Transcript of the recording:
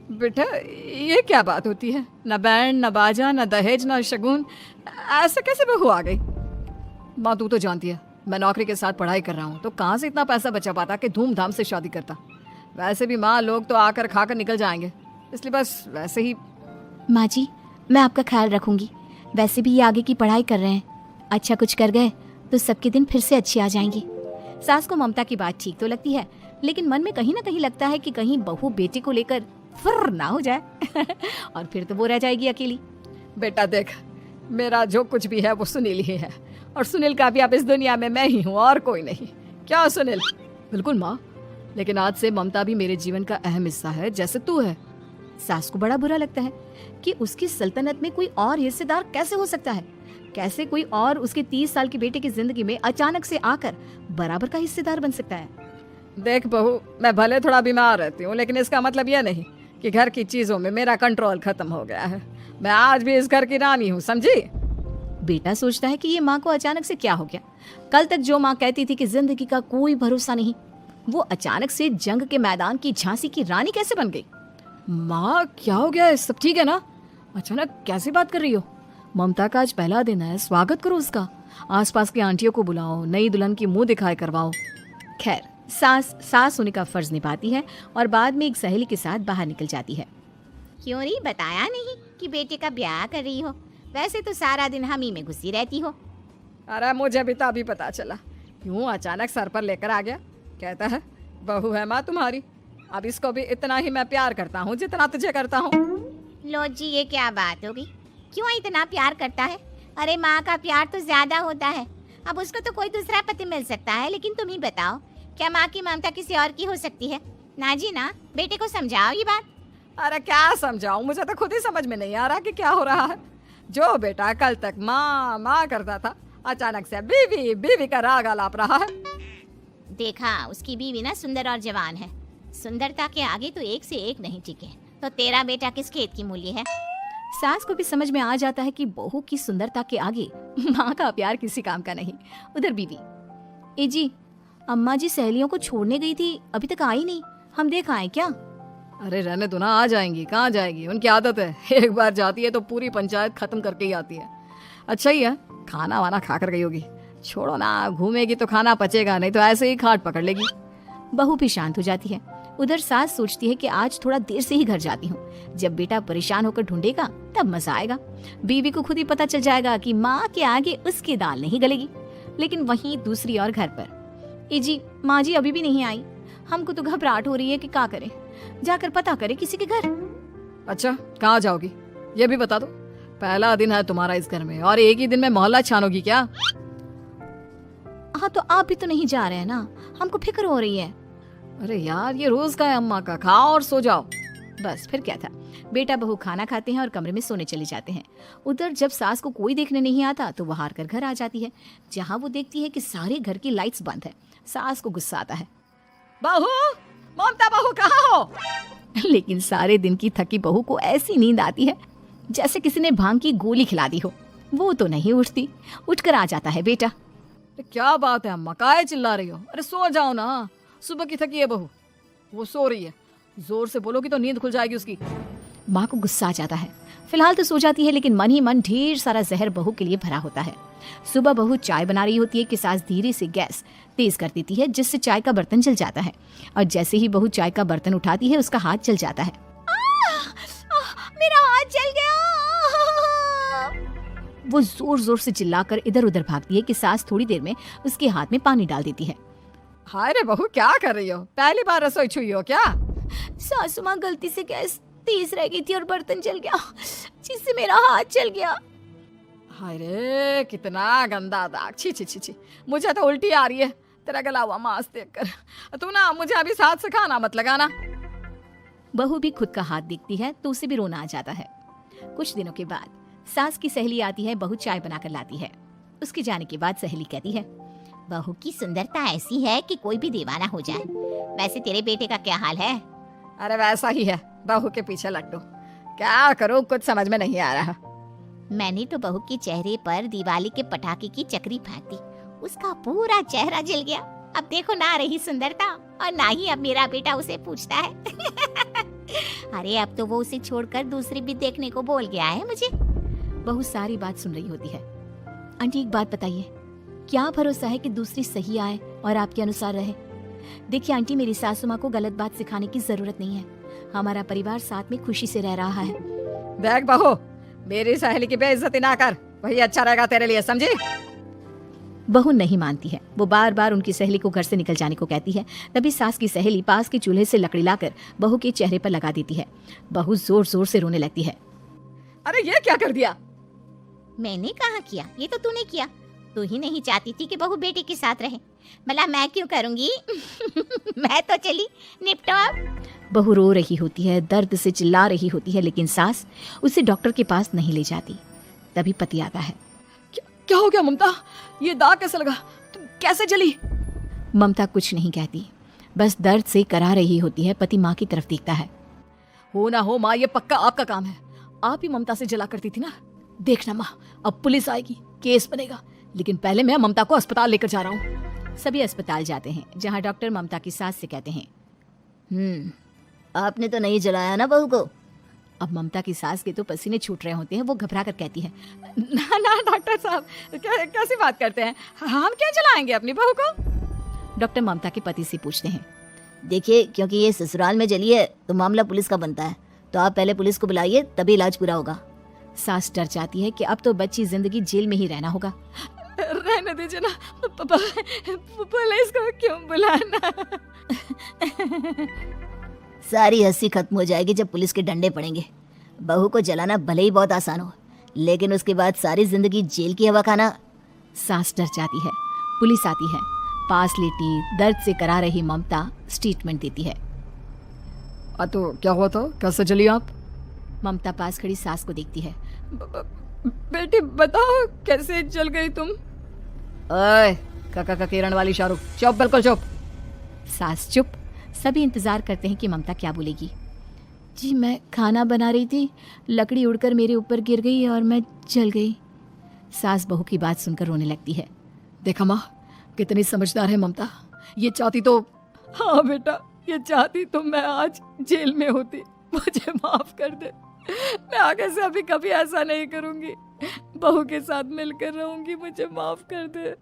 बेटा ये क्या बात होती है? न बैंड, न बाजा, न दहेज, न शगुन, ऐसे कैसे बहू आ गई? माँ तू तो जानती है मैं नौकरी के साथ पढ़ाई कर रहा हूँ, तो कहाँ से इतना पैसा बचा पाता कि धूमधाम से शादी करता। वैसे भी माँ लोग तो आकर खाकर निकल जाएंगे, इसलिए बस वैसे ही। माँ जी, मैं आपका ख्याल रखूंगी। वैसे भी ये आगे की पढ़ाई कर रहे हैं, अच्छा कुछ कर गए तो सबके दिन फिर से अच्छे आ जाएंगे। सास को ममता की बात ठीक तो लगती है, लेकिन मन में कहीं ना कहीं लगता है कि कहीं बहू बेटे को लेकर फुर्र ना हो जाए और फिर तो वो रह जाएगी अकेली। बेटा देख, मेरा जो कुछ भी है वो सुनील ही है, और सुनील का भी अब इस दुनिया में मैं ही हूँ और कोई नहीं। क्या सुनील? बिल्कुल माँ, लेकिन आज से ममता भी मेरे जीवन का अहम हिस्सा है, जैसे तू है। सास को बड़ा बुरा लगता है कि उसकी सल्तनत में कोई और हिस्सेदार कैसे हो सकता है। कैसे कोई और उसके 30 साल के बेटे की जिंदगी में अचानक से आकर बराबर का हिस्सेदार बन सकता है। देख बहू, मैं भले थोड़ा बीमार रहती हूँ, लेकिन इसका मतलब यह नहीं कि घर की चीजों में मेरा कंट्रोल खत्म हो गया है। मैं आज भी इस घर की रानी हूँ, समझी? बेटा सोचता है कि ये माँ को अचानक से क्या हो गया। कल तक जो माँ कहती थी कि जिंदगी का कोई भरोसा नहीं, वो अचानक से जंग के मैदान की झांसी की रानी कैसे बन गई? माँ क्या हो गया है? सब ठीक है ना? अचानक कैसी बात कर रही हो? ममता का आज पहला दिन है, स्वागत करो उसका। आसपास की आंटियों को बुलाओ, नई दुल्हन की मुंह दिखाए करवाओ। खैर, सास होने का फर्ज निभाती है और बाद में एक सहेली के साथ बाहर निकल जाती है। क्यों री बताया नहीं कि बेटे का ब्याह कर रही हो? वैसे तो सारा दिन हम ही में घुसी रहती हो। अरे मुझे भी तो अभी पता चला, क्यों अचानक सर पर लेकर आ गया। कहता है बहू है माँ तुम्हारी, अब इसको भी इतना ही मैं प्यार करता हूँ जितना तुझे करता हूँ। लो जी, ये क्या बात होगी? क्यों इतना प्यार करता है? अरे माँ का प्यार तो ज्यादा होता है। अब उसको तो कोई दूसरा पति मिल सकता है, लेकिन तुम ही बताओ, क्या माँ की ममता किसी और की हो सकती है? ना जी ना, बेटे को समझाओ ये बात। अरे क्या समझाऊं, मुझे तो खुद ही समझ में नहीं आ रहा कि क्या हो रहा है। जो बेटा कल तक माँ माँ करता था, अचानक से बीवी बीवी का राग आलाप रहा है। देखा, उसकी बीवी ना सुंदर और जवान है। सुंदरता के आगे तो एक से एक नहीं टिके। तो तेरा बेटा किस खेत की मूली है? सास को भी समझ में आ जाता है कि बहू की सुंदरता के आगे माँ का प्यार किसी काम का नहीं। उधर बीवी, ए जी, अम्मा जी सहेलियों को छोड़ने गई थी, अभी तक आई नहीं, हम देख आए क्या? अरे रहने दो ना, आ जाएंगी। कहाँ जाएगी? उनकी आदत है, एक बार जाती है तो पूरी पंचायत खत्म करके ही आती है। अच्छा ही है, खाना वाना खा कर गई होगी। छोड़ो ना, घूमेगी तो खाना पचेगा, नहीं तो ऐसे ही खाट पकड़ लेगी। बहू भी शांत हो जाती है। उधर सास सोचती है कि आज थोड़ा देर से ही घर जाती हूँ, जब बेटा परेशान होकर ढूंढेगा तब मजा आएगा। बीवी को खुद ही पता चल जाएगा कि माँ के आगे उसकी दाल नहीं गलेगी। लेकिन वहीं दूसरी ओर घर पर, ए जी, माँ जी अभी भी नहीं आई, हमको तो घबराहट हो रही है कि क्या करें, जाकर पता करें किसी के घर। अच्छा कहाँ जाओगी ये भी बता दो। पहला दिन है तुम्हारा इस घर में और एक ही दिन में मोहल्ला छानोगी क्या? हाँ तो आप भी तो नहीं जा रहे हैं ना, हमको फिक्र हो रही है। अरे यार, ये रोज का है अम्मा का, खाओ और सो जाओ। बस फिर क्या था। बेटा बहू खाना खाते हैं और कमरे में सोने चले जाते हैं। उधर जब सास को कोई देखने नहीं आता तो वो हार कर घर आ जाती है, जहाँ वो देखती है कि सारे घर की लाइट्स बंद है। सास को गुस्सा आता है, बहू, ममता बहू कहाँ हो? लेकिन सारे दिन की थकी बहू को ऐसी नींद आती है जैसे किसी ने भांग की गोली खिला दी हो। वो तो नहीं उठती, उठकर आ जाता है बेटा। क्या बात है अम्मा, काहे चिल्ला रही हो? अरे सो जाओ ना, सुबह की थकी है बहू, वो सो रही है। जोर से बोलोगी तो नींद खुल जाएगी उसकी। माँ को गुस्सा आ जाता है। फिलहाल तो सो जाती है, लेकिन मन ही मन ढेर सारा जहर बहू के लिए भरा होता है। सुबह बहू चाय बना रही होती है कि सास धीरे से गैस तेज कर देती है, जिससे चाय का बर्तन जल जाता है। और जैसे ही बहू चाय का बर्तन उठाती है, उसका हाथ जल जाता है। मेरा हाथ जल गया। वो जोर जोर से चिल्लाकर इधर उधर भागती है कि सास थोड़ी देर में उसके हाथ में पानी डाल देती है। हाय रे बहू, क्या कर रही हो? पहली बार रसोई छुई हो क्या? सासू माँ, गलती से गैस तेज रह गई थी और बर्तन जल गया, जिससे मेरा हाथ जल गया। हाय रे, कितना गंदा दाग, छी छी छी छी, मुझे तो उल्टी आ रही है तेरा गला हुआ मांस देखकर। तू ना मुझे अभी साथ से खाना मत लगाना। बहू भी खुद का हाथ देखती है तो उसे भी रोना आ जाता है। कुछ दिनों के बाद सास की सहेली आती है, बहू चाय बनाकर लाती है। उसके जाने के बाद सहेली कहती है, बहू की सुंदरता ऐसी है कि कोई भी दीवाना हो जाए। वैसे तेरे बेटे का क्या हाल है? अरे वैसा ही है, बहू के पीछे लट्टू। क्या करूं, कुछ समझ में नहीं आ रहा। मैंने तो बहू के चेहरे पर दिवाली के पटाखे की चक्री फेंक दी, उसका पूरा चेहरा जल गया। अब देखो ना रही सुंदरता, और ना ही अब मेरा बेटा उसे पूछता है। अरे अब तो वो उसे छोड़कर दूसरी भी देखने को बोल गया है मुझे। बहू सारी बात सुन रही होती है। आंटी एक बात बताइए, क्या भरोसा है कि दूसरी सही आए और आपके अनुसार रहे? देखिए आंटी, मेरी सासू माँ को गलत बात सिखाने की जरूरत नहीं है। हमारा परिवार साथ में खुशी से रह रहा है। देख बहू, मेरी सहेली की बेइज्जती ना कर, वही अच्छा रहेगा तेरे लिए, समझी? बहू नहीं मानती है। वो बार बार उनकी सहेली को घर से निकल जाने को कहती है। तभी सास की सहेली पास के चूल्हे से लकड़ी लाकर बहू के चेहरे पर लगा देती है। बहू जोर जोर से रोने लगती है। अरे ये क्या कर दिया? मैंने कहा किया, ये तो तूने किया। तू ही नहीं चाहती थी कि बहू बेटे के साथ रहे, भला मैं क्यों करूंगी? मैं तो चली, निपटो अब। बहू रो रही होती है, दर्द से चिल्ला रही होती है, लेकिन सास उसे डॉक्टर के पास नहीं ले जाती। तभी पति आता है। क्या हो गया ममता? ये दाग कैसे लगा? तुम कैसे जली? ममता कुछ नहीं कहती, बस दर्द से करा रही होती है। पति माँ की तरफ देखता है। हो ना हो माँ, ये पक्का आपका काम है। आप ही ममता से जला करती थी ना। देखना माँ, अब पुलिस आएगी, केस बनेगा, लेकिन पहले मैं ममता को अस्पताल लेकर जा रहा हूँ। सभी अस्पताल जाते हैं, जहाँ डॉक्टर ममता की सास से कहते हैं, आपने तो नहीं जलाया ना बहू को? अब ममता की सास के तो पसीने छूट रहे होते हैं। वो घबरा कर कहती है, ना ना डॉक्टर साहब, कैसी बात करते हैं? हम क्या जलाएंगे अपनी बहू को? डॉक्टर ममता के पति से पूछते हैं। देखिए, क्योंकि ये ससुराल में जली है तो मामला पुलिस का बनता है, तो आप पहले पुलिस को बुलाइए, तभी इलाज पूरा होगा। सास डर जाती है कि अब तो बच्ची जिंदगी जेल में ही रहना होगा। रहने दीजिए ना, पुलिस को क्यों बुलाना? सारी हंसी खत्म हो जाएगी जब पुलिस के डंडे पड़ेंगे। बहू को जलाना भले ही बहुत आसान हो, लेकिन उसके बाद सारी जिंदगी जेल की हवा खाना। सास डर जाती है। पुलिस आती है। पास लेटी दर्द से करा रही ममता स्टेटमेंट देती है। तो क्या हुआ था? कैसे जली आप? ममता पास खड़ी सास को देखती है। बेटी बताओ, कैसे जल गई तुम? ओए काका किरण वाली शाहरुख, चुप, बिल्कुल चुप। सास चुप। सभी इंतजार करते हैं कि ममता क्या बोलेगी। जी मैं खाना बना रही थी, लकड़ी उड़कर मेरे ऊपर गिर गई और मैं जल गई। सास बहू की बात सुनकर रोने लगती है। देखा माँ, कितनी समझदार है ममता। ये चाहती तो, हाँ बेटा, ये चाहती तो मैं आज जेल में होती। मुझे माफ कर दे, मैं आगे से अभी कभी ऐसा नहीं करूंगी। बहू के साथ मिलकर रहूंगी, मुझे माफ कर दे।